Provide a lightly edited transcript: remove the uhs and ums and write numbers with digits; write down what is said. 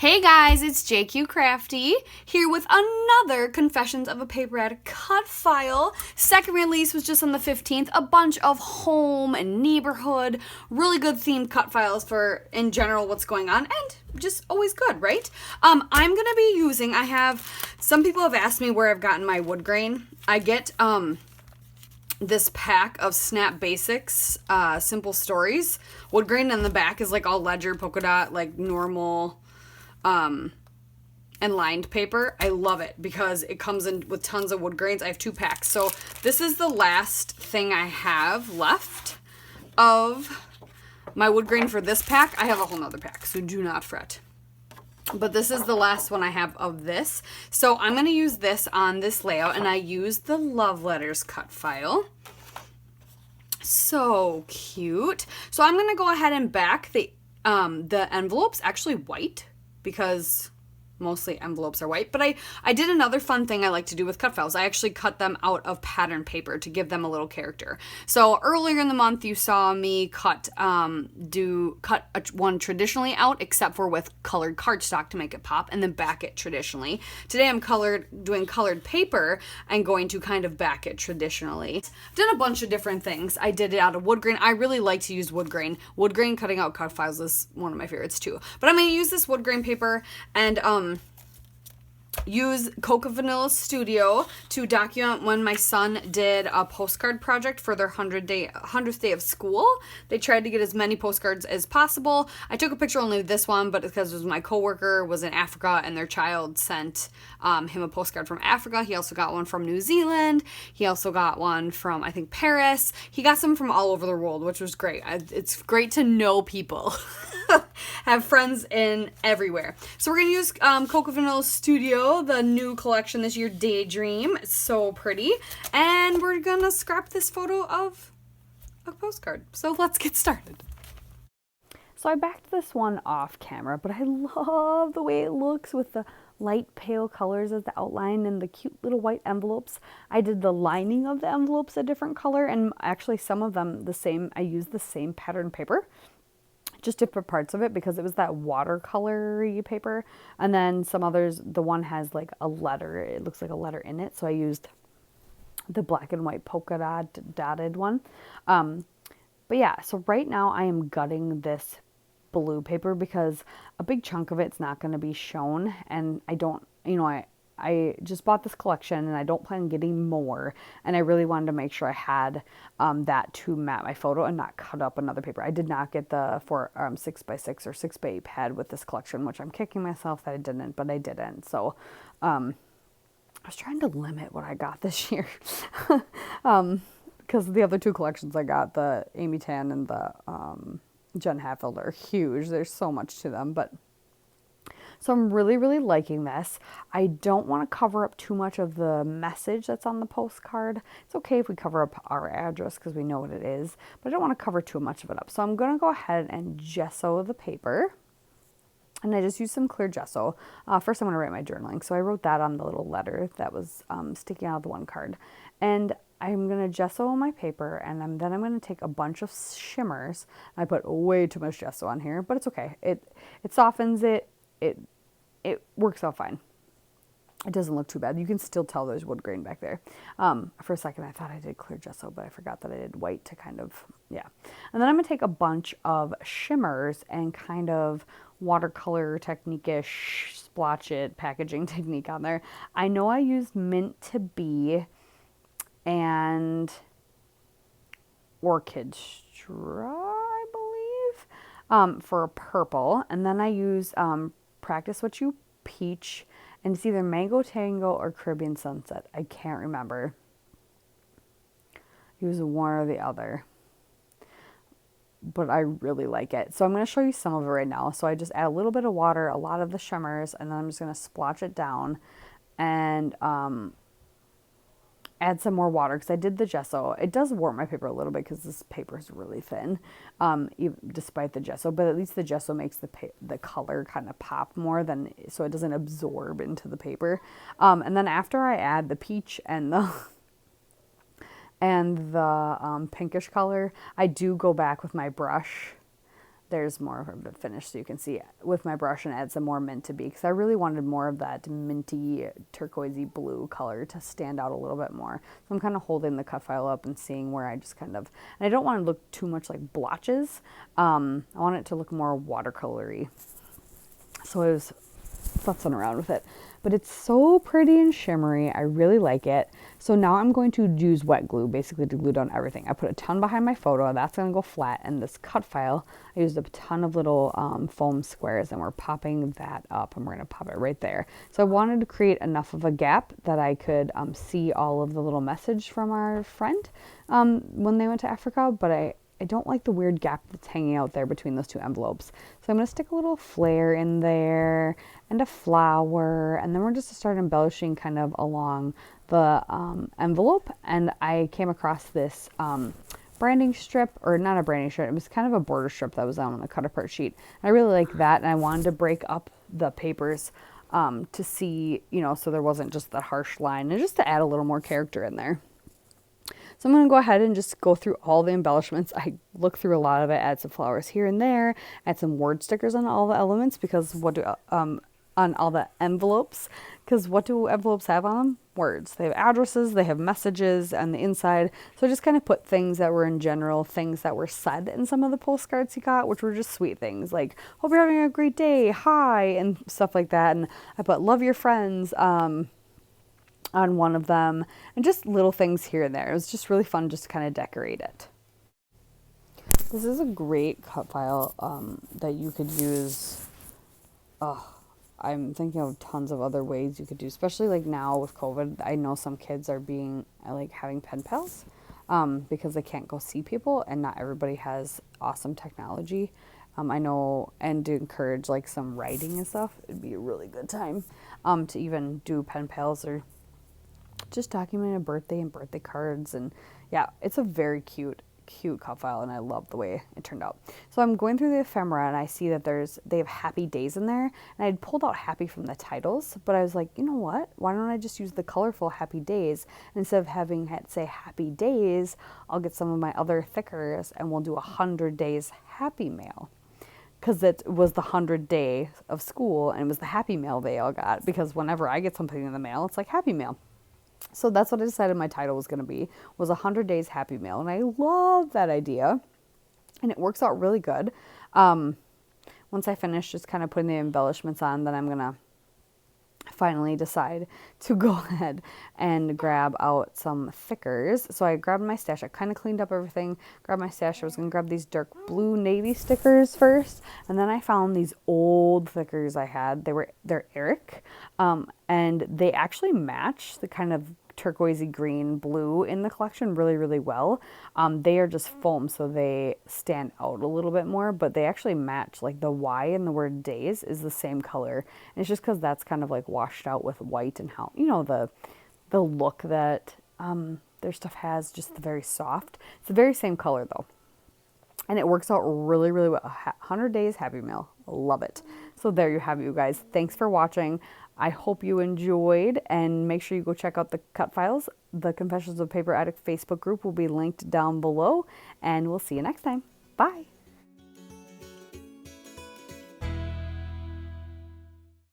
Hey guys, it's JQ Crafty here with another Confessions of a Paper Ad Cutfile. Second release was just on the 15th. A bunch of home and neighborhood, really good themed cut files for, in general, what's going on, and just always good, right? I'm gonna be using, some people have asked me where I've gotten my wood grain. I get, this pack of Snap Basics, Simple Stories. Wood grain in the back is like all ledger, polka dot, like normal, and lined paper. I love it because it comes in with tons of wood grains. I have 2 packs. So this is the last thing I have left of my wood grain for this pack. I have a whole nother pack, so do not fret. But this is the last one I have of this. So I'm going to use this on this layout, and I used the Love Letters cut file. So cute. So I'm going to go ahead and back the envelopes actually white, because mostly envelopes are white. But I did another fun thing I like to do with cut files. I actually cut them out of pattern paper to give them a little character. So earlier in the month, you saw me cut one traditionally out, except for with colored cardstock to make it pop, and then back it traditionally. Today I'm doing colored paper and going to kind of back it traditionally. I've done a bunch of different things. I did it out of wood grain. I really like to use wood grain. Wood grain cutting out cut files is one of my favorites too. But I'm going to use this wood grain paper and use Coca Vanilla Studio to document when my son did a postcard project for their 100th day of school. They tried to get as many postcards as possible. I took a picture only of this one, but because it was my coworker was in Africa and their child sent him a postcard from Africa. He also got one from New Zealand. He also got one from, I think, Paris. He got some from all over the world, which was great. It's great to know people. Have friends in everywhere. So we're going to use Coca Vanilla Studio, the new collection this year, Daydream. It's so pretty. And we're going to scrap this photo of a postcard. So let's get started. So I backed this one off camera, but I love the way it looks with the light pale colors as the outline and the cute little white envelopes. I did the lining of the envelopes a different color, and actually some of them the same. I used the same pattern paper, just different parts of it, because it was that watercolory paper. And then some others, the one has like a letter. It looks like a letter in it. So I used the black and white polka dotted one. But yeah, so right now I am gutting this blue paper because a big chunk of it's not going to be shown. And I don't, I just bought this collection and I don't plan on getting more, and I really wanted to make sure I had that to map my photo and not cut up another paper. I did not get the 6x6 or 6x8 pad with this collection, which I'm kicking myself that I didn't, but I didn't. So I was trying to limit what I got this year because the other 2 collections I got, the Amy Tan and the Jen Hatfield, are huge. There's so much to them, but so I'm really, really liking this. I don't want to cover up too much of the message that's on the postcard. It's okay if we cover up our address because we know what it is, but I don't want to cover too much of it up. So I'm going to go ahead and gesso the paper. And I just used some clear gesso. First I'm going to write my journaling. So I wrote that on the little letter that was sticking out of the one card. And I'm going to gesso my paper, and then I'm going to take a bunch of shimmers. I put way too much gesso on here, but it's okay. It softens it. It works out fine. It doesn't look too bad. You can still tell there's wood grain back there. For a second, I thought I did clear gesso, but I forgot that I did white to kind of, yeah. And then I'm going to take a bunch of shimmers and kind of watercolor technique-ish, splotch it, packaging technique on there. I know I used Mint to Be and Orchid Straw, I believe, for purple. And then I use Practice What You Peach, and it's either Mango Tango or Caribbean Sunset. I can't remember. Use one or the other, but I really like it. So I'm going to show you some of it right now. So I just add a little bit of water, a lot of the shimmers, and then I'm just going to splotch it down and add some more water because I did the gesso. It does warp my paper a little bit because this paper is really thin, even despite the gesso. But at least the gesso makes the color kind of pop more than, so it doesn't absorb into the paper. And then after I add the peach and the pinkish color, I do go back with my brush there's more of a finish, so you can see with my brush and add some more mint to be, because I really wanted more of that minty turquoisey blue color to stand out a little bit more. So I'm kind of holding the cut file up and seeing where I just kind of, and I don't want to look too much like blotches. I want it to look more watercolory. So I was futzing around with it, but it's so pretty and shimmery. I really like it. So now I'm going to use wet glue basically to glue down everything. I put a ton behind my photo, that's going to go flat, and this cut file, I used a ton of little foam squares, and we're popping that up, and we're going to pop it right there. So I wanted to create enough of a gap that I could see all of the little message from our friend when they went to Africa, but I don't like the weird gap that's hanging out there between those two envelopes. So I'm going to stick a little flare in there and a flower, and then we're just to start embellishing kind of along the envelope. And I came across this branding strip, or not a branding strip, it was kind of a border strip that was on the cut apart sheet. I really like that, and I wanted to break up the papers to see, you know, so there wasn't just the harsh line, and just to add a little more character in there. So I'm going to go ahead and just go through all the embellishments. I look through a lot of it, add some flowers here and there, add some word stickers on all the elements, because what do on all the envelopes, because what do envelopes have on them? Words. They have addresses, they have messages on the inside. So I just kind of put things that were in general, things that were said in some of the postcards he got, which were just sweet things like, hope you're having a great day, hi, and stuff like that. And I put love your friends on one of them, and just little things here and there. It was just really fun just to kind of decorate it. This is a great cut file that you could use. I'm thinking of tons of other ways you could do, especially like now with COVID. I know some kids are having pen pals because they can't go see people, and not everybody has awesome technology. I know, and to encourage like some writing and stuff, it'd be a really good time to even do pen pals or just document a birthday and birthday cards. And yeah, it's a very cute cut file, and I love the way it turned out. So I'm going through the ephemera, and I see that they have happy days in there, and I had pulled out happy from the titles, but I was like, you know what, why don't I just use the colorful happy days, and instead of having it say happy days, I'll get some of my other thickers and we'll do 100 days happy mail, because it was the 100th day of school, and it was the happy mail they all got, because whenever I get something in the mail, it's like happy mail. So that's what I decided my title was going to be, was 100 Days Happy Mail. And I love that idea. And it works out really good. Once I finish just kind of putting the embellishments on, then I'm going to finally decide to go ahead and grab out some thickers. So I grabbed my stash. I kind of cleaned up everything, grabbed my stash. I was going to grab these dark blue navy stickers first, and then I found these old thickers I had. They're Eric, and they actually match the kind of turquoisey green blue in the collection really, really well. They are just foam, so they stand out a little bit more, but they actually match. Like the Y in the word days is the same color. And it's just because that's kind of like washed out with white, and how, you know, the look that their stuff has, just the very soft. It's the very same color though. And it works out really, really well. 100 Days Happy Mail. Love it. So there you have it, you guys. Thanks for watching. I hope you enjoyed, and make sure you go check out the cut files. The Confessions of a Paper Addict Facebook group will be linked down below, and we'll see you next time. Bye.